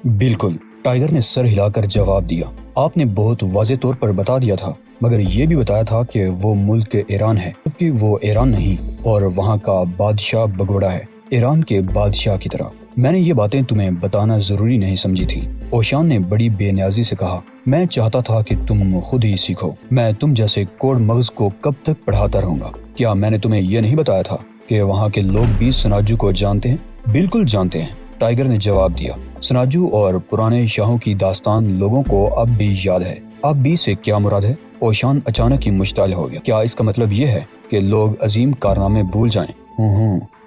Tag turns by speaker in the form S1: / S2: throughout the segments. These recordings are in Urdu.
S1: بالکل، ٹائگر نے سر ہلا کر جواب دیا۔ آپ نے بہت واضح طور پر بتا دیا تھا، مگر یہ بھی بتایا تھا کہ وہ ملک ایران ہے، جبکہ وہ ایران نہیں اور وہاں کا بادشاہ بگوڑا ہے، ایران کے بادشاہ کی طرح۔ میں نے یہ باتیں تمہیں بتانا ضروری نہیں سمجھی تھی۔ اوشان نے بڑی بے نیازی سے کہا، میں چاہتا تھا کہ تم خود ہی سیکھو۔ میں تم جیسے کوڑ مغز کو کب تک پڑھاتا رہوں گا؟ کیا میں نے تمہیں یہ نہیں بتایا تھا کہ وہاں کے لوگ بھی سناجو کو جانتے ہیں؟ بالکل جانتے ہیں، ٹائگر نے جواب دیا۔ سناجو اور پرانے شاہوں کی داستان لوگوں کو اب بھی یاد ہے۔ اب بھی سے کیا مراد ہے؟ اوشان اچانک ہی مشتعل ہو گیا۔ کیا اس کا مطلب یہ ہے کہ لوگ عظیم کارنامے بھول جائیں؟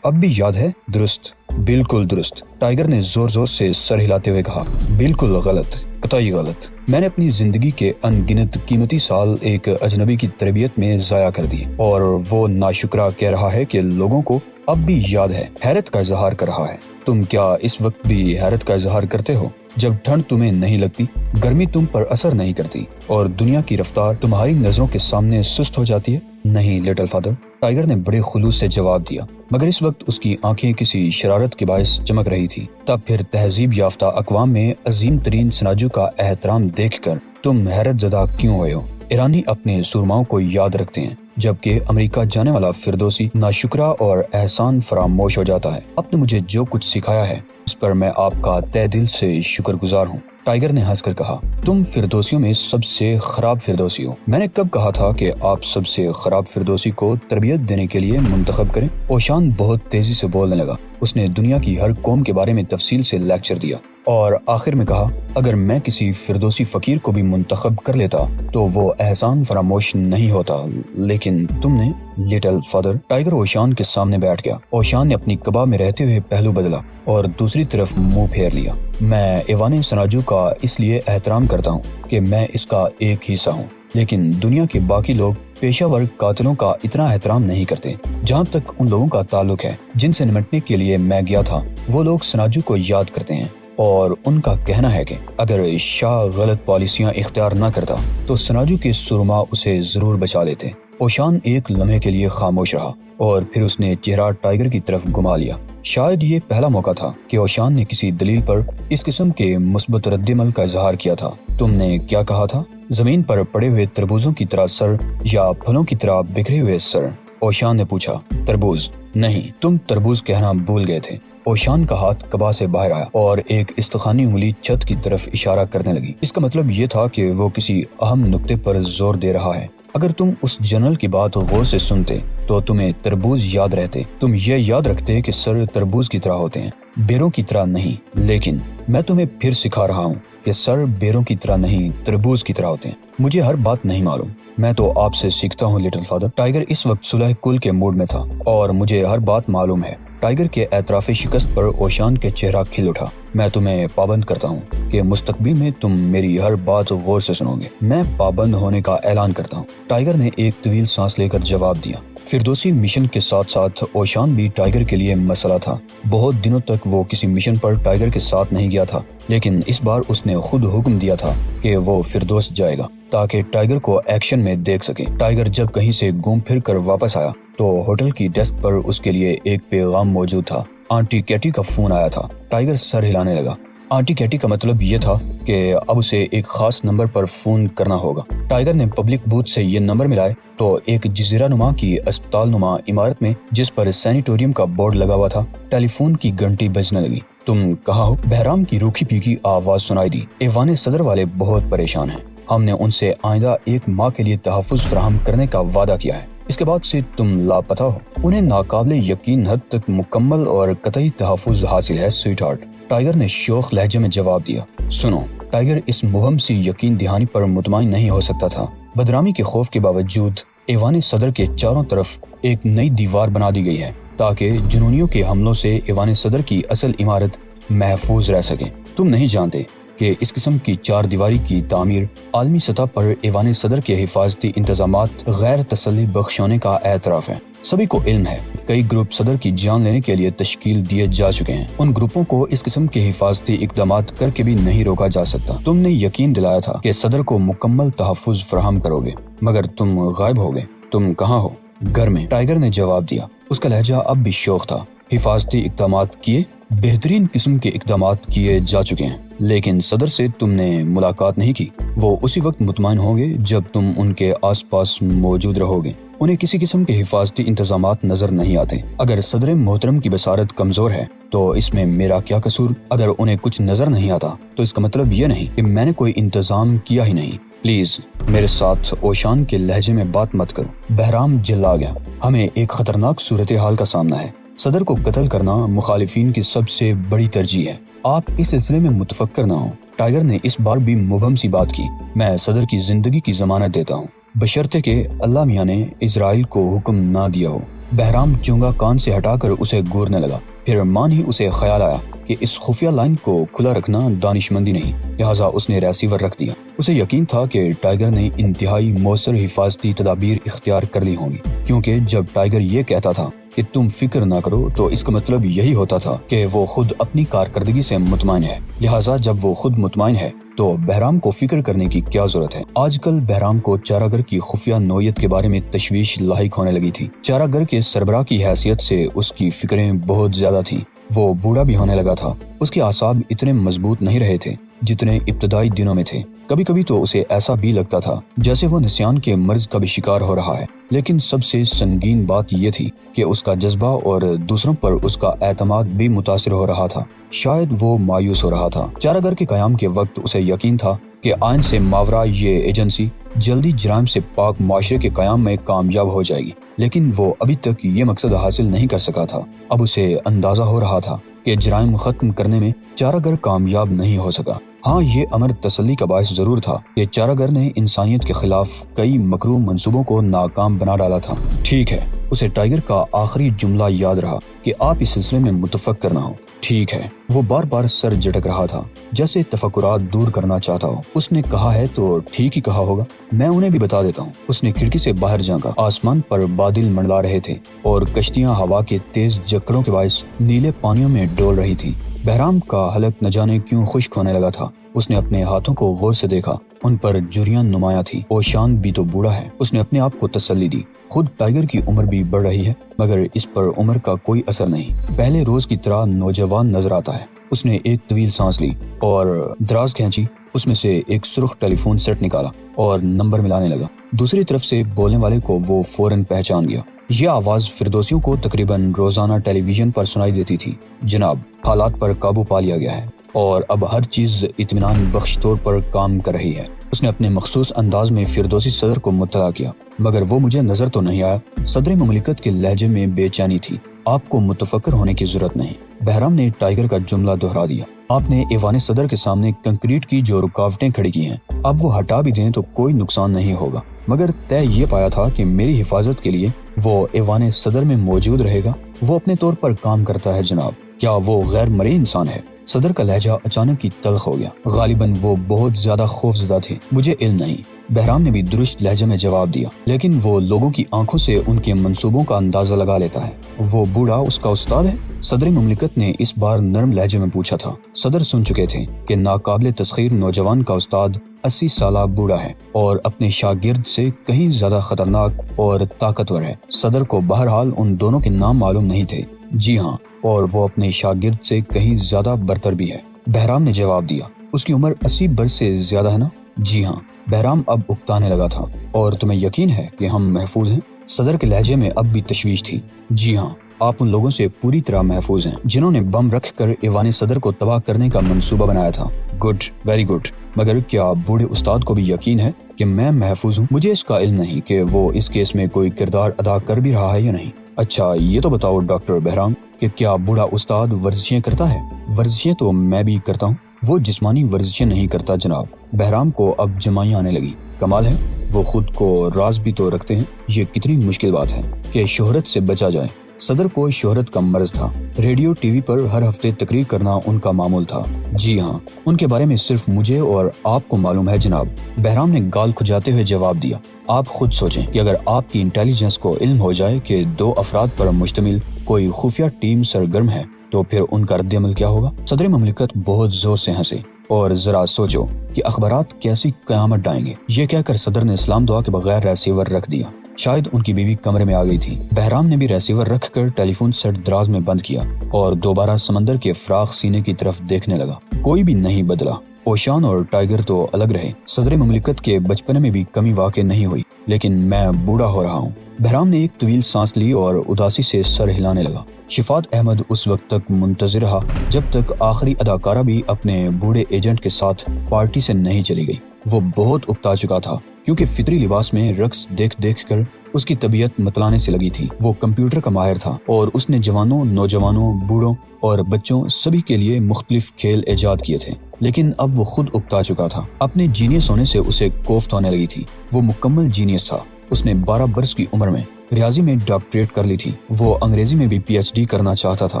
S1: اب بھی یاد ہے؟ درست، بالکل درست، ٹائگر نے زور زور سے سر ہلاتے ہوئے کہا۔ بالکل غلط، قطعی غلط۔ میں نے اپنی زندگی کے ان گنت قیمتی سال ایک اجنبی کی تربیت میں ضائع کر دیے، اور وہ ناشکرا کہہ رہا ہے کہ لوگوں کو اب بھی یاد ہے، حیرت کا اظہار کر رہا ہے۔ تم کیا اس وقت بھی حیرت کا اظہار کرتے ہو جب ٹھنڈ تمہیں نہیں لگتی، گرمی تم پر اثر نہیں کرتی، اور دنیا کی رفتار تمہاری نظروں کے سامنے سست ہو جاتی ہے؟ نہیں لٹل فادر، ٹائگر نے بڑے خلوص سے جواب دیا، مگر اس وقت اس کی آنکھیں کسی شرارت کے باعث چمک رہی تھی۔ تب پھر تہذیب یافتہ اقوام میں عظیم ترین سناجو کا احترام دیکھ کر تم حیرت زدہ کیوں ہوئے ہو؟ ایرانی اپنے سورماؤں کو یاد رکھتے ہیں، جبکہ امریکہ جانے والا فردوسی ناشکرا اور احسان فراموش ہو جاتا ہے۔ آپ نے مجھے جو کچھ سکھایا ہے اس پر میں آپ کا تہ دل سے شکر گزار ہوں، ٹائگر نے ہنس کر کہا۔ تم فردوسیوں میں سب سے خراب فردوسی ہو۔ میں نے کب کہا تھا کہ آپ سب سے خراب فردوسی کو تربیت دینے کے لیے منتخب کریں؟ اوشان بہت تیزی سے بولنے لگا۔ اس نے دنیا کی ہر قوم کے بارے میں تفصیل سے لیکچر دیا، اور آخر میں کہا، اگر میں کسی فردوسی فقیر کو بھی منتخب کر لیتا تو وہ احسان فراموش نہیں ہوتا، لیکن تم نے۔ لٹل فادر، ٹائگر اوشان کے سامنے بیٹھ گیا۔ اوشان نے اپنی قبا میں رہتے ہوئے پہلو بدلا اور دوسری طرف منہ پھیر لیا۔ میں ایوان سناجو کا اس لیے احترام کرتا ہوں کہ میں اس کا ایک حصہ ہوں، لیکن دنیا کے باقی لوگ پیشہ ور قاتلوں کا اتنا احترام نہیں کرتے۔ جہاں تک ان لوگوں کا تعلق ہے جن سے نمٹنے کے لیے میں گیا تھا، وہ لوگ سناجو کو یاد کرتے ہیں، اور ان کا کہنا ہے کہ اگر شاہ غلط پالیسیاں اختیار نہ کرتا تو سناجو کے سرما اسے ضرور بچا لیتے۔ اوشان ایک لمحے کے لیے خاموش رہا، اور پھر اس نے چہرہ ٹائگر کی طرف گھما لیا۔ شاید یہ پہلا موقع تھا کہ اوشان نے کسی دلیل پر اس قسم کے مثبت رد عمل کا اظہار کیا تھا۔ تم نے کیا کہا تھا؟ زمین پر پڑے ہوئے تربوزوں کی طرح سر یا پھلوں کی طرح بکھرے ہوئے سر؟ اوشان نے پوچھا۔ تربوز نہیں، تم تربوز کہنا بھول گئے تھے۔ اوشان کا ہاتھ قبا سے باہر آیا اور ایک استخانی انگلی چھت کی طرف اشارہ کرنے لگی۔ اس کا مطلب یہ تھا کہ وہ کسی اہم نقطے پر زور دے رہا ہے۔ اگر تم اس جنرل کی بات غور سے سنتے تو تمہیں تربوز یاد رہتے۔ تم یہ یاد رکھتے کہ سر تربوز کی طرح ہوتے ہیں، بیروں کی طرح نہیں۔ لیکن میں تمہیں پھر سکھا رہا ہوں کہ سر بیروں کی طرح نہیں، تربوز کی طرح ہوتے ہیں۔ مجھے ہر بات نہیں معلوم، میں تو آپ سے سیکھتا ہوں لٹل فادر۔ ٹائگر اس وقت صلح کل کے موڈ میں تھا، اور مجھے ہر بات معلوم ہے۔ ٹائگر کے اعتراف شکست پر اوشان کے چہرہ کھل اٹھا۔ میں تمہیں پابند کرتا ہوں کہ مستقبل میں تم میری ہر بات غور سے سنو گے۔ میں پابند ہونے کا اعلان کرتا ہوں، ٹائگر نے ایک طویل سانس لے کر جواب دیا۔ فردوسی مشن کے ساتھ ساتھ اوشان بھی ٹائگر کے لیے مسئلہ تھا۔ بہت دنوں تک وہ کسی مشن پر ٹائگر کے ساتھ نہیں گیا تھا، لیکن اس بار اس نے خود حکم دیا تھا کہ وہ فردوس جائے گا تاکہ ٹائگر کو ایکشن میں دیکھ سکے۔ ٹائگر جب کہیں سے گھوم پھر کر واپس آیا تو ہوٹل کی ڈیسک پر اس کے لیے ایک پیغام موجود تھا۔ آنٹی کیٹی کا فون آیا تھا۔ ٹائگر سر ہلانے لگا۔ آنٹی کیٹی کا مطلب یہ تھا کہ اب اسے ایک خاص نمبر پر فون کرنا ہوگا۔ ٹائگر نے پبلک بوتھ سے یہ نمبر ملائے تو ایک جزیرہ نما کی اسپتال نما عمارت میں، جس پر سینیٹوریم کا بورڈ لگا ہوا تھا، ٹیلی فون کی گھنٹی بجنے لگی۔ تم کہاں ہو؟ بہرام کی روکھی پھیکی آواز سنائی دی۔ ایوان صدر والے بہت پریشان ہیں، ہم نے ان سے آئندہ 1 ماہ کے لیے تحفظ فراہم کرنے کا وعدہ کیا ہے، اس کے بعد سے تم لاپتہ ہو۔ انہیں ناقابل یقین حد تک مکمل اور قطعی تحفظ حاصل ہے سویٹ ہارٹ، ٹائگر نے شوخ لہجے میں جواب دیا۔ سنو، ٹائگر اس مبہم سی یقین دہانی پر مطمئن نہیں ہو سکتا تھا۔ بدنامی کے خوف کے باوجود ایوان صدر کے چاروں طرف ایک نئی دیوار بنا دی گئی ہے تاکہ جنونیوں کے حملوں سے ایوان صدر کی اصل عمارت محفوظ رہ سکے۔ تم نہیں جانتے کہ اس قسم کی 4 دیواری کی تعمیر عالمی سطح پر ایوان صدر کے حفاظتی انتظامات غیر تسلی بخش ہونے کا اعتراف ہے۔ سبھی کو علم ہے، کئی گروپ صدر کی جان لینے کے لیے تشکیل دیے جا چکے ہیں۔ ان گروپوں کو اس قسم کے حفاظتی اقدامات کر کے بھی نہیں روکا جا سکتا۔ تم نے یقین دلایا تھا کہ صدر کو مکمل تحفظ فراہم کرو گے، مگر تم غائب ہو گئے۔ تم کہاں ہو؟ گھر میں، ٹائگر نے جواب دیا۔ اس کا لہجہ اب بھی شوخ تھا۔ حفاظتی اقدامات کیے؟ بہترین قسم کے اقدامات کیے جا چکے ہیں، لیکن صدر سے تم نے ملاقات نہیں کی۔ وہ اسی وقت مطمئن ہوں گے جب تم ان کے آس پاس موجود رہو گے۔ انہیں کسی قسم کے حفاظتی انتظامات نظر نہیں آتے۔ اگر صدر محترم کی بصارت کمزور ہے تو اس میں میرا کیا قصور؟ اگر انہیں کچھ نظر نہیں آتا تو اس کا مطلب یہ نہیں کہ میں نے کوئی انتظام کیا ہی نہیں۔ پلیز میرے ساتھ اوشان کے لہجے میں بات مت کرو۔ بہرام جلا گیا۔ ہمیں ایک خطرناک صورتحال کا سامنا ہے۔ صدر کو قتل کرنا مخالفین کی سب سے بڑی ترجیح ہے۔ آپ اس سلسلے میں متفکر نہ ہوں۔ ٹائیگر نے اس بار بھی مبہم سی بات کی۔ میں صدر کی زندگی کی ضمانت دیتا ہوں، بشرطے کہ اللہ میاں نے اسرائیل کو حکم نہ دیا ہو۔ بہرام چونگا کان سے ہٹا کر اسے گورنے لگا۔ پھر مان ہی اسے خیال آیا کہ اس خفیہ لائن کو کھلا رکھنا دانشمندی نہیں، لہٰذا اس نے ریسیور رکھ دیا۔ اسے یقین تھا کہ ٹائیگر نے انتہائی مؤثر حفاظتی تدابیر اختیار کر لی ہوں گی، کیونکہ جب ٹائیگر یہ کہتا تھا کہ تم فکر نہ کرو تو اس کا مطلب یہی ہوتا تھا کہ وہ خود اپنی کارکردگی سے مطمئن ہے۔ لہٰذا جب وہ خود مطمئن ہے تو بہرام کو فکر کرنے کی کیا ضرورت ہے؟ آج کل بہرام کو چارہ گر کی خفیہ نوعیت کے بارے میں تشویش لاحق ہونے لگی تھی۔ چارہ گر کے سربراہ کی حیثیت سے اس کی فکریں بہت زیادہ تھیں۔ وہ بوڑھا بھی ہونے لگا تھا۔ اس کے اعصاب اتنے مضبوط نہیں رہے تھے جتنے ابتدائی دنوں میں تھے۔ کبھی کبھی تو اسے ایسا بھی لگتا تھا جیسے وہ نسیان کے مرض کا بھی شکار ہو رہا ہے۔ لیکن سب سے سنگین بات یہ تھی کہ اس کا جذبہ اور دوسروں پر اس کا اعتماد بھی متاثر ہو رہا تھا۔ شاید وہ مایوس ہو رہا تھا۔ چارہ گر کے قیام کے وقت اسے یقین تھا کہ آئین سے ماورا یہ ایجنسی جلدی جرائم سے پاک معاشرے کے قیام میں کامیاب ہو جائے گی، لیکن وہ ابھی تک یہ مقصد حاصل نہیں کر سکا تھا۔ اب اسے اندازہ ہو رہا تھا کہ جرائم ختم کرنے میں چارہ گر کامیاب نہیں ہو سکا۔ ہاں، یہ امر تسلی کا باعث ضرور تھا کہ چارہ گر نے انسانیت کے خلاف کئی مکروہ منصوبوں کو ناکام بنا ڈالا تھا۔ ٹھیک ہے، اسے ٹائیگر کا آخری جملہ یاد رہا کہ آپ اس سلسلے میں متفکر نہ ہو۔ ٹھیک ہے، وہ بار بار سر جھٹک رہا تھا جیسے تفکرات دور کرنا چاہتا ہو۔ اس نے کہا ہے تو ٹھیک ہی کہا ہوگا، میں انہیں بھی بتا دیتا ہوں۔ اس نے کھڑکی سے باہر جھانکا۔ آسمان پر بادل منڈلا رہے تھے اور کشتیاں ہوا کے تیز جھکڑوں کے باعث نیلے پانیوں میں ڈول رہی تھی۔ بہرام کا حلق نہ جانے کیوں خشک ہونے لگا تھا۔ اس نے اپنے ہاتھوں کو غور سے دیکھا، ان پر جریاں نمایاں تھی۔ اوشان بھی تو بوڑھا ہے، اس نے اپنے آپ کو تسلی دی۔ خود ٹائیگر کی عمر بھی بڑھ رہی ہے، مگر اس پر عمر کا کوئی اثر نہیں، پہلے روز کی طرح نوجوان نظر آتا ہے۔ اس نے ایک طویل سانس لی اور دراز کھینچی۔ اس میں سے ایک سرخ ٹیلی فون سیٹ نکالا اور نمبر ملانے لگا۔ دوسری طرف سے بولنے والے کو وہ فوراً پہچان گیا۔ یہ آواز فردوسیوں کو تقریباً روزانہ ٹیلی ویژن پر سنائی دیتی تھی۔ جناب، حالات پر قابو پا لیا گیا ہے اور اب ہر چیز اطمینان بخش طور پر کام کر رہی ہے۔ اس نے اپنے مخصوص انداز میں فردوسی صدر کو مطلع کیا، مگر وہ مجھے نظر تو نہیں آیا۔ صدر مملکت کے لہجے میں بے چینی تھی۔ آپ کو متفکر ہونے کی ضرورت نہیں۔ بہرام نے ٹائیگر کا جملہ دہرا دیا۔ آپ نے ایوان صدر کے سامنے کنکریٹ کی جو رکاوٹیں کھڑی کی ہیں، اب وہ ہٹا بھی دیں تو کوئی نقصان نہیں ہوگا، مگر طے یہ پایا تھا کہ میری حفاظت کے لیے وہ ایوان صدر میں موجود رہے گا۔ وہ اپنے طور پر کام کرتا ہے جناب۔ کیا وہ غیر مرئی انسان ہے؟ صدر کا لہجہ اچانک ہی تلخ ہو گیا۔ غالباً وہ بہت زیادہ خوفزدہ تھے۔ مجھے علم نہیں، بہرام نے بھی درست لہجے میں جواب دیا، لیکن وہ لوگوں کی آنکھوں سے ان کے منصوبوں کا اندازہ لگا لیتا ہے۔ وہ بوڑھا اس کا استاد ہے؟ صدر مملکت نے اس بار نرم لہجے میں پوچھا تھا۔ صدر سن چکے تھے کہ ناقابل تسخیر نوجوان کا استاد 80 سالہ بوڑھا ہے اور اپنے شاگرد سے کہیں زیادہ خطرناک اور طاقتور ہے۔ صدر کو بہرحال ان دونوں کے نام معلوم نہیں تھے۔ جی ہاں، اور وہ اپنے شاگرد سے کہیں زیادہ برتر بھی ہے، بہرام نے جواب دیا۔ اس کی عمر 80 برس سے زیادہ ہے نا؟ جی ہاں۔ بہرام اب اکتانے لگا تھا۔ اور تمہیں یقین ہے کہ ہم محفوظ ہیں؟ صدر کے لہجے میں اب بھی تشویش تھی۔ جی ہاں، آپ ان لوگوں سے پوری طرح محفوظ ہیں جنہوں نے بم رکھ کر ایوان صدر کو تباہ کرنے کا منصوبہ بنایا تھا۔ Good, very good. مگر کیا بوڑھے استاد کو بھی یقین ہے کہ میں محفوظ ہوں؟ مجھے اس کا علم نہیں کہ وہ اس کیس میں کوئی کردار ادا کر بھی رہا ہے یا نہیں۔ اچھا، یہ تو بتاؤ ڈاکٹر بہرام کہ کیا بوڑھا استاد ورزشیں کرتا ہے؟ ورزشیں تو میں بھی کرتا ہوں۔ وہ جسمانی ورزشیں نہیں کرتا جناب۔ بہرام کو اب جمائیں آنے لگی۔ کمال ہے، وہ خود کو راز بھی تو رکھتے ہیں۔ یہ کتنی مشکل بات ہے کہ شہرت سے بچا جائے۔ صدر کو شہرت کا مرض تھا۔ ریڈیو ٹی وی پر ہر ہفتے تقریر کرنا ان کا معمول تھا۔ جی ہاں، ان کے بارے میں صرف مجھے اور آپ کو معلوم ہے جناب، بہرام نے گال کھجاتے ہوئے جواب دیا۔ آپ خود سوچیں کہ اگر آپ کی انٹیلیجنس کو علم ہو جائے کہ 2 افراد پر مشتمل کوئی خفیہ ٹیم سرگرم ہے تو پھر ان کا رد عمل کیا ہوگا؟ صدر مملکت بہت زور سے ہنسے۔ اور ذرا سوچو کہ اخبارات کیسی قیامت ڈائیں گے۔ یہ کہہ کر صدر نے سلام دعا کے بغیر ریسیور رکھ دیا شاید ان کی بیوی کمرے میں آ گئی تھی۔ بہرام نے بھی ریسیور رکھ کر ٹیلی فون سیٹ دراز میں بند کیا اور دوبارہ سمندر کے فراخ سینے کی طرف دیکھنے لگا۔ کوئی بھی نہیں بدلا۔ اوشان اور ٹائیگر تو الگ رہے۔ صدر مملکت کے بچپنے میں بھی کمی واقع نہیں ہوئی، لیکن میں بوڑھا ہو رہا ہوں۔ بہرام نے ایک طویل سانس لی اور اداسی سے سر ہلانے لگا۔ شفات احمد اس وقت تک منتظر رہا جب تک آخری اداکارہ بھی اپنے بوڑھے ایجنٹ کے ساتھ پارٹی سے نہیں چلی گئی۔ وہ بہت اکتا چکا تھا کیونکہ فطری لباس میں رقص دیکھ دیکھ کر اس کی طبیعت متلانے سے لگی تھی۔ وہ کمپیوٹر کا ماہر تھا اور اس نے جوانوں، نوجوانوں، بوڑھوں اور بچوں سبھی کے لیے مختلف کھیل ایجاد کیے تھے، لیکن اب وہ خود اکتا چکا تھا۔ اپنے جینیس ہونے سے اسے کوفت ہونے لگی تھی۔ وہ مکمل جینیس تھا۔ اس نے 12 برس کی عمر میں ریاضی میں ڈاکٹریٹ کر لی تھی۔ وہ انگریزی میں بھی پی ایچ ڈی کرنا چاہتا تھا،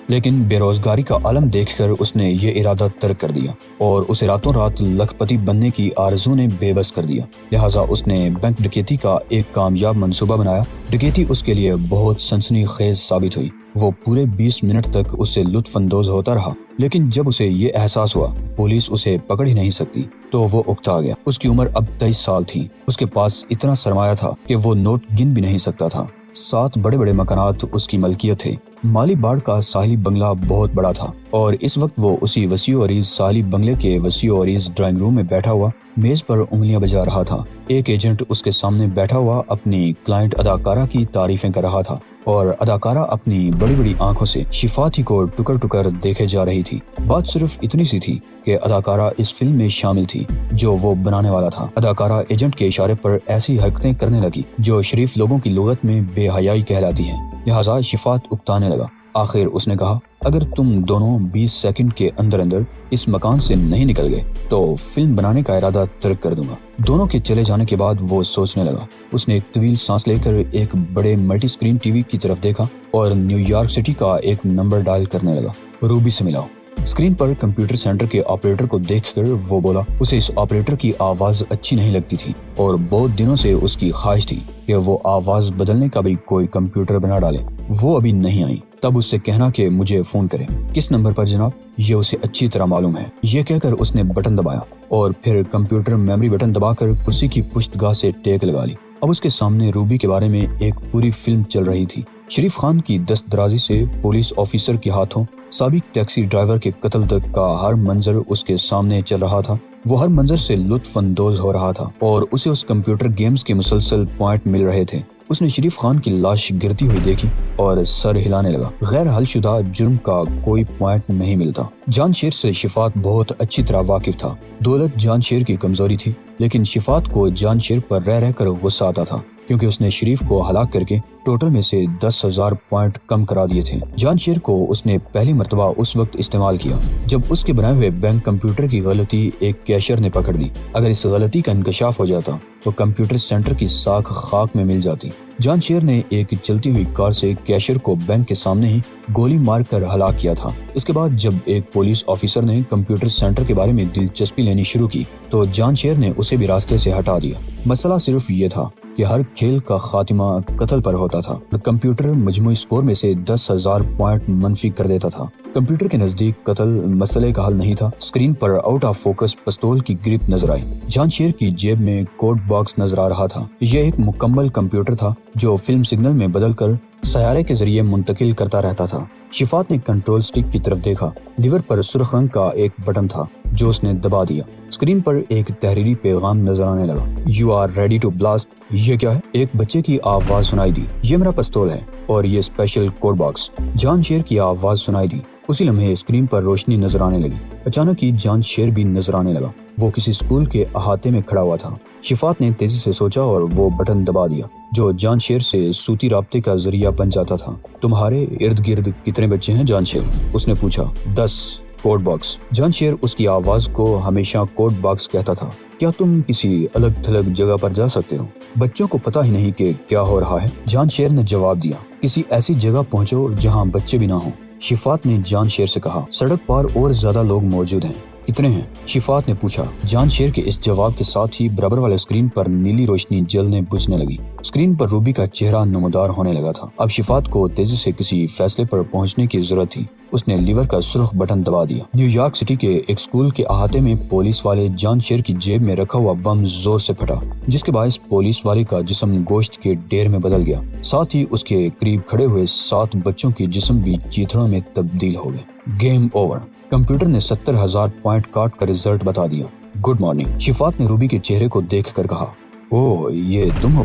S1: لیکن بے روزگاری کا عالم دیکھ کر اس نے یہ ارادہ ترک کر دیا اور اسے راتوں رات لکھ پتی بننے کی آرزو نے بے بس کر دیا۔ لہٰذا اس نے بینک ڈکیتی کا ایک کامیاب منصوبہ بنایا۔ ڈکیتی اس کے لیے بہت سنسنی خیز ثابت ہوئی۔ وہ پورے 20 منٹ تک اس سے لطف اندوز ہوتا رہا، لیکن جب اسے یہ احساس ہوا پولیس اسے پکڑ ہی نہیں سکتی تو وہ اکتا گیا۔ اس کی عمر اب 23 سال تھی۔ اس کے پاس اتنا سرمایہ تھا کہ وہ نوٹ گن بھی نہیں سکتا تھا۔ 7 بڑے بڑے مکانات اس کی ملکیت تھے۔ مالی باڑ کا ساحلی بنگلہ بہت بڑا تھا اور اس وقت وہ اسی وسیع و عریض ساحلی بنگلے کے وسیع و عریض ڈرائنگ روم میں بیٹھا ہوا میز پر انگلیاں بجا رہا تھا۔ ایک ایجنٹ اس کے سامنے بیٹھا ہوا اپنی کلائنٹ اداکارہ کی تعریفیں کر رہا تھا اور اداکارہ اپنی بڑی بڑی آنکھوں سے شفات ہی کو ٹکر ٹکر دیکھے جا رہی تھی۔ بات صرف اتنی سی تھی کہ اداکارہ اس فلم میں شامل تھی جو وہ بنانے والا تھا۔ اداکارہ ایجنٹ کے اشارے پر ایسی حرکتیں کرنے لگی جو شریف لوگوں کی لغت میں بے حیائی کہلاتی ہیں، لہٰذا شفات اکتانے لگا۔ آخر اس نے کہا، اگر تم دونوں 20 سیکنڈ کے اندر اندر اس مکان سے نہیں نکل گئے تو فلم بنانے کا ارادہ ترک کر دوں گا۔ دونوں کے چلے جانے کے بعد وہ سوچنے لگا۔ اس نے ایک طویل سانس لے کر ایک بڑے ملٹی سکرین ٹی وی کی طرف دیکھا اور نیو یارک سٹی کا ایک نمبر ڈائل کرنے لگا۔ روبی سے ملاؤ۔ اسکرین پر کمپیوٹر سینٹر کے آپریٹر کو دیکھ کر وہ بولا۔ اسے اس آپریٹر کی آواز اچھی نہیں لگتی تھی اور بہت دنوں سے اس کی خواہش تھی کہ وہ آواز بدلنے کا بھی کوئی کمپیوٹر بنا ڈالے۔ وہ ابھی نہیں آئی۔ تب اس سے کہنا کہ مجھے فون کرے۔ کس نمبر پر جناب؟ یہ اسے اچھی طرح معلوم ہے۔ یہ کہہ کر اس نے بٹن دبایا اور پھر کمپیوٹر میموری بٹن دبا کر کرسی کی پشت گاہ سے ٹیک لگا لی۔ اب اس کے سامنے روبی کے بارے میں ایک پوری فلم چل رہی تھی۔ شریف خان کی دست درازی سے پولیس آفیسر کے ہاتھوں سابق ٹیکسی ڈرائیور کے قتل تک کا ہر منظر اس کے سامنے چل رہا تھا۔ وہ ہر منظر سے لطف اندوز ہو رہا تھا اور اسے اس کمپیوٹر گیمز کے مسلسل پوائنٹ مل رہے تھے۔ اس نے شریف خان کی لاش گرتی ہوئی دیکھی اور سر ہلانے لگا۔ غیر حل شدہ جرم کا کوئی پوائنٹ نہیں ملتا۔ جان شیر سے شفات بہت اچھی طرح واقف تھا۔ دولت جان شیر کی کمزوری تھی، لیکن شفات کو جان شیر پر رہ کر غصہ آتا تھا کیونکہ اس نے شریف کو ہلاک کر کے ٹوٹل میں سے 10,000 پوائنٹ کم کرا دیے تھے۔ جان شیر کو اس نے پہلی مرتبہ اس وقت استعمال کیا جب اس کے بنائے ہوئے بینک کمپیوٹر کی غلطی ایک کیشر نے پکڑ لی۔ اگر اس غلطی کا انکشاف ہو جاتا تو کمپیوٹر سینٹر کی ساکھ خاک میں مل جاتی۔ جان شیر نے ایک چلتی ہوئی کار سے کیشر کو بینک کے سامنے ہی گولی مار کر ہلاک کیا تھا۔ اس کے بعد جب ایک پولیس آفیسر نے کمپیوٹر سینٹر کے بارے میں دلچسپی لینی شروع کی تو جان شیر نے اسے بھی راستے سے ہٹا دیا۔ مسئلہ صرف یہ تھا کہ ہر کھیل کا خاتمہ قتل پر ہوتا تھا۔ کمپیوٹر مجموعی سکور میں سے 10,000 پوائنٹ منفی کر دیتا تھا۔ کمپیوٹر کے نزدیک قتل مسئلے کا حل نہیں تھا۔ Screen per out of focus پستول کی گرپ نظر آئی۔ جان شیر کی جیب میں کوڈ باکس نظر آ رہا تھا۔ یہ ایک مکمل کمپیوٹر تھا جو فلم سگنل میں بدل کر سیارے کے ذریعے منتقل کرتا رہتا تھا۔ شفات نے کنٹرول سٹک کی طرف دیکھا۔ لیور پر سرخ رنگ کا ایک بٹن تھا جو اس نے دبا دیا۔ اسکرین پر ایک تحریری پیغام نظر آنے لگا۔ You are ready to blast. یہ کیا ہے؟ ایک بچے کی آواز سنائی دی۔ یہ میرا پستول ہے اور یہ اسپیشل کوڈ باکس۔ جان شیر کی آواز سنائی دی۔ اسی لمحے اسکرین پر روشنی نظر آنے لگی۔ اچانک ہی جان شیر بھی نظر آنے لگا۔ وہ کسی اسکول کے احاطے میں کھڑا ہوا تھا۔ شفات نے تیزی سے سوچا اور وہ بٹن دبا دیا جو جان شیر سے صوتی رابطے کا ذریعہ بن جاتا تھا۔ تمہارے ارد گرد کتنے بچے ہیں جان شیر؟ اس نے پوچھا۔ 10 کوڈ باکس۔ جان شیر اس کی آواز کو ہمیشہ کوڈ باکس کہتا تھا۔ کیا تم کسی الگ تھلگ جگہ پر جا سکتے ہو؟ بچوں کو پتہ ہی نہیں کہ کیا ہو رہا ہے۔ جان شیر نے جواب دیا۔ کسی ایسی جگہ پہنچو جہاں بچے بھی نہ ہوں۔ شفات نے جان شیر سے کہا۔ سڑک پر اور زیادہ لوگ موجود ہیں۔ کتنے ہیں؟ شفات نے پوچھا۔ جان شیر کے اس جواب کے ساتھ ہی برابر والے اسکرین پر نیلی روشنی جلنے بجھنے لگی۔ اسکرین پر روبی کا چہرہ نمودار ہونے لگا تھا۔ اب شفات کو تیزی سے کسی فیصلے پر پہنچنے کی ضرورت تھی۔ اس نے لیور کا سرخ بٹن دبا دیا۔ نیو یارک سٹی کے ایک اسکول کے احاطے میں پولیس والے جان شیر کی جیب میں رکھا ہوا بم زور سے پھٹا، جس کے باعث پولیس والے کا جسم گوشت کے ڈھیر میں بدل گیا۔ ساتھ ہی اس کے قریب کھڑے ہوئے 7 بچوں کے جسم بھی چیتڑوں میں تبدیل ہو گئے۔ Game over. کمپیوٹر نے 70,000 پوائنٹ کاٹ کر رزلٹ بتا دیا۔ گڈ مارننگ، شفات نے روبی کے چہرے کو دیکھ کر کہا۔ اوہ، یہ تم ہو؟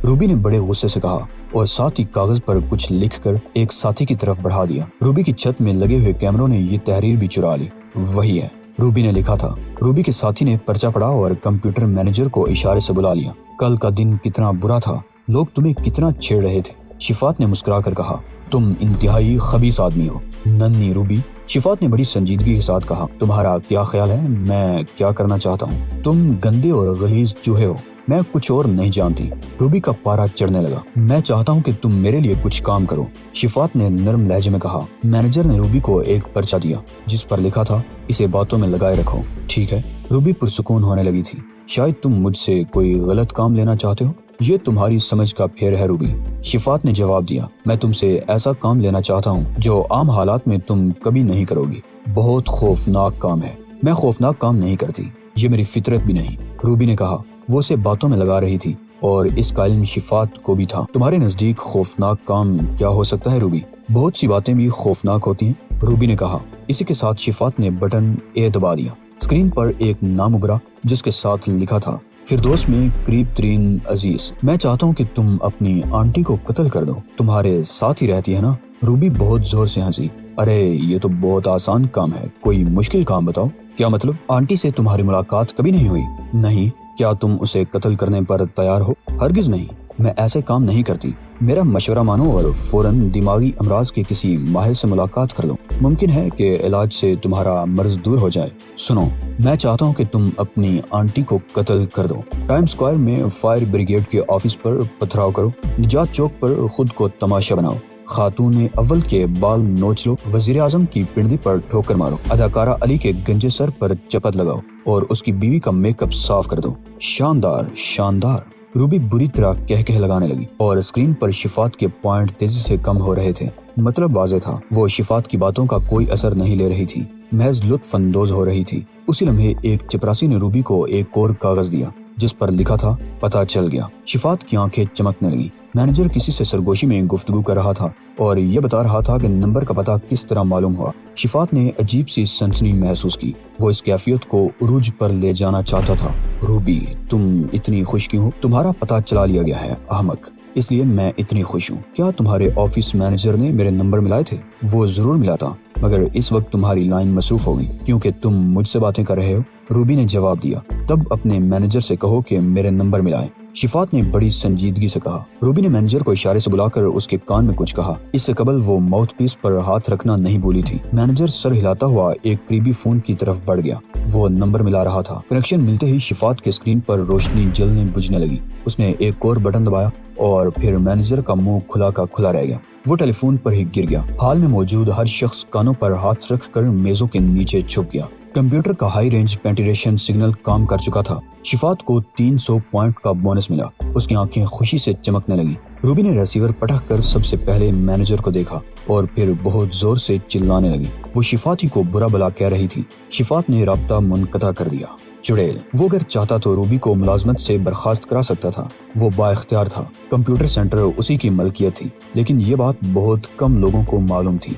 S1: روبی نے بڑے غصے سے کہا اور ساتھ ہی کاغذ پر کچھ لکھ کر ایک ساتھی کی طرف بڑھا دیا۔ روبی کی چھت میں لگے ہوئے کیمروں نے یہ تحریر بھی چرا لی۔ وہی ہے، روبی نے لکھا تھا۔ روبی کے ساتھی نے پرچہ پڑھا اور کمپیوٹر مینیجر کو اشارے سے بلا لیا۔ کل کا دن کتنا برا تھا، لوگ تمہیں کتنا چھیڑ رہے تھے۔ شفات نے مسکرا کر کہا، تم انتہائی خبیث آدمی ہو ننھی روبی۔ شفات نے بڑی سنجیدگی کے ساتھ کہا، تمہارا کیا خیال ہے میں کیا کرنا چاہتا ہوں؟ تم گندے اور غلیظ چوہے ہو، میں کچھ اور نہیں جانتی۔ روبی کا پارا چڑھنے لگا۔ میں چاہتا ہوں کہ تم میرے لیے کچھ کام کرو، شفات نے نرم لہجے میں کہا۔ مینیجر نے روبی کو ایک پرچہ دیا جس پر لکھا تھا، اسے باتوں میں لگائے رکھو، ٹھیک ہے؟ روبی پرسکون ہونے لگی تھی۔ شاید تم مجھ سے کوئی غلط کام لینا چاہتے ہو؟ یہ تمہاری سمجھ کا پھیر ہے روبی، شفات نے جواب دیا۔ میں تم سے ایسا کام لینا چاہتا ہوں جو عام حالات میں تم کبھی نہیں کرو گی۔ بہت خوفناک کام ہے۔ میں خوفناک کام نہیں کرتی، یہ میری فطرت بھی نہیں، روبی نے کہا۔ وہ اسے باتوں میں لگا رہی تھی اور اس کا علم شفات کو بھی تھا۔ تمہارے نزدیک خوفناک کام کیا ہو سکتا ہے روبی؟ بہت سی باتیں بھی خوفناک ہوتی ہیں، روبی نے کہا۔ اسی کے ساتھ شفات نے بٹن اے دبا دیا۔ اسکرین پر ایک نام ابھرا جس کے ساتھ لکھا تھا، فردوس میں قریب ترین عزیز، میں چاہتا ہوں کہ تم اپنی آنٹی کو قتل کر دو، تمہارے ساتھ ہی رہتی ہے نا؟ روبی بہت زور سے ہنسی۔ ارے یہ تو بہت آسان کام ہے، کوئی مشکل کام بتاؤ۔ کیا مطلب؟ آنٹی سے تمہاری ملاقات کبھی نہیں ہوئی؟ نہیں۔ کیا تم اسے قتل کرنے پر تیار ہو؟ ہرگز نہیں، میں ایسے کام نہیں کرتی۔ میرا مشورہ مانو اور فوراً دماغی امراض کے کسی ماہر سے ملاقات کر لو، ممکن ہے کہ علاج سے تمہارا مرض دور ہو جائے۔ سنو، میں چاہتا ہوں کہ تم اپنی آنٹی کو قتل کر دو۔ ٹائم سکوائر میں فائر بریگیڈ کے آفس پر پتھراؤ کرو، نجات چوک پر خود کو تماشا بناؤ، خاتون اول کے بال نوچ لو، وزیر اعظم کی پنڈلی پر ٹھوکر مارو، اداکارہ علی کے گنجے سر پر چپت لگاؤ اور اس کی بیوی کا میک اپ صاف کر دو۔ شاندار، شاندار، روبی بری طرح کہہ لگانے لگی اور اسکرین پر شفات کے پوائنٹ تیزی سے کم ہو رہے تھے۔ مطلب واضح تھا، وہ شفات کی باتوں کا کوئی اثر نہیں لے رہی تھی، محض لطف اندوز ہو رہی تھی۔ اسی لمحے ایک چپراسی نے روبی کو ایک اور کاغذ دیا جس پر لکھا تھا، پتہ چل گیا۔ شفات کی آنکھیں چمکنے لگیں۔ مینیجر کسی سے سرگوشی میں گفتگو کر رہا تھا اور یہ بتا رہا تھا کہ نمبر کا پتہ کس طرح معلوم ہوا۔ شفات نے عجیب سی سنسنی محسوس کی، وہ اس کیفیت کو عروج پر لے جانا چاہتا تھا۔ روبی، تم اتنی خوش کیوں ہو؟ تمہارا پتہ چلا لیا گیا ہے احمق، اس لیے میں اتنی خوش ہوں۔ کیا تمہارے آفس مینیجر نے میرے نمبر ملائے تھے؟ وہ ضرور ملا تھا، مگر اس وقت تمہاری لائن مصروف ہوگی کیونکہ تم مجھ سے باتیں کر رہے ہو، روبی نے جواب دیا۔ تب اپنے مینیجر سے کہو کہ میرے نمبر ملائے، شفات نے بڑی سنجیدگی سے کہا۔ روبی نے مینیجر کو اشارے سے بلا کر اس کے کان میں کچھ کہا۔ اس سے قبل وہ ماؤتھ پیس پر ہاتھ رکھنا نہیں بھولی تھی۔ مینیجر سر ہلاتا ہوا ایک قریبی فون کی طرف بڑھ گیا، وہ نمبر ملا رہا تھا۔ کنیکشن ملتے ہی شفات کے اسکرین پر روشنی جلنے بجھنے لگی۔ اس نے ایک اور بٹن دبایا اور پھر مینیجر کا منہ کھلا کا کھلا رہ گیا، وہ ٹیلی فون پر ہی گر گیا۔ ہال میں موجود ہر شخص کانوں پر ہاتھ رکھ کر میزوں کے نیچے چھپ گیا۔ کمپیوٹر کا ہائی رینج پینٹریشن سگنل کام کر چکا تھا۔ شفات کو 300 پوائنٹ کا بونس ملا، اس کی آنکھیں خوشی سے چمکنے لگیں۔ روبی نے ریسیور پٹک کر سب سے پہلے مینیجر کو دیکھا اور پھر بہت زور سے چلانے لگی۔ وہ شفات ہی کو برا بلا کہہ رہی تھی۔ شفات نے رابطہ منقطع کر دیا۔ چڑیل، وہ اگر چاہتا تو روبی کو ملازمت سے برخاست کرا سکتا تھا، وہ با اختیار تھا، کمپیوٹر سینٹر اسی کی ملکیت تھی، لیکن یہ بات بہت کم لوگوں کو معلوم تھی۔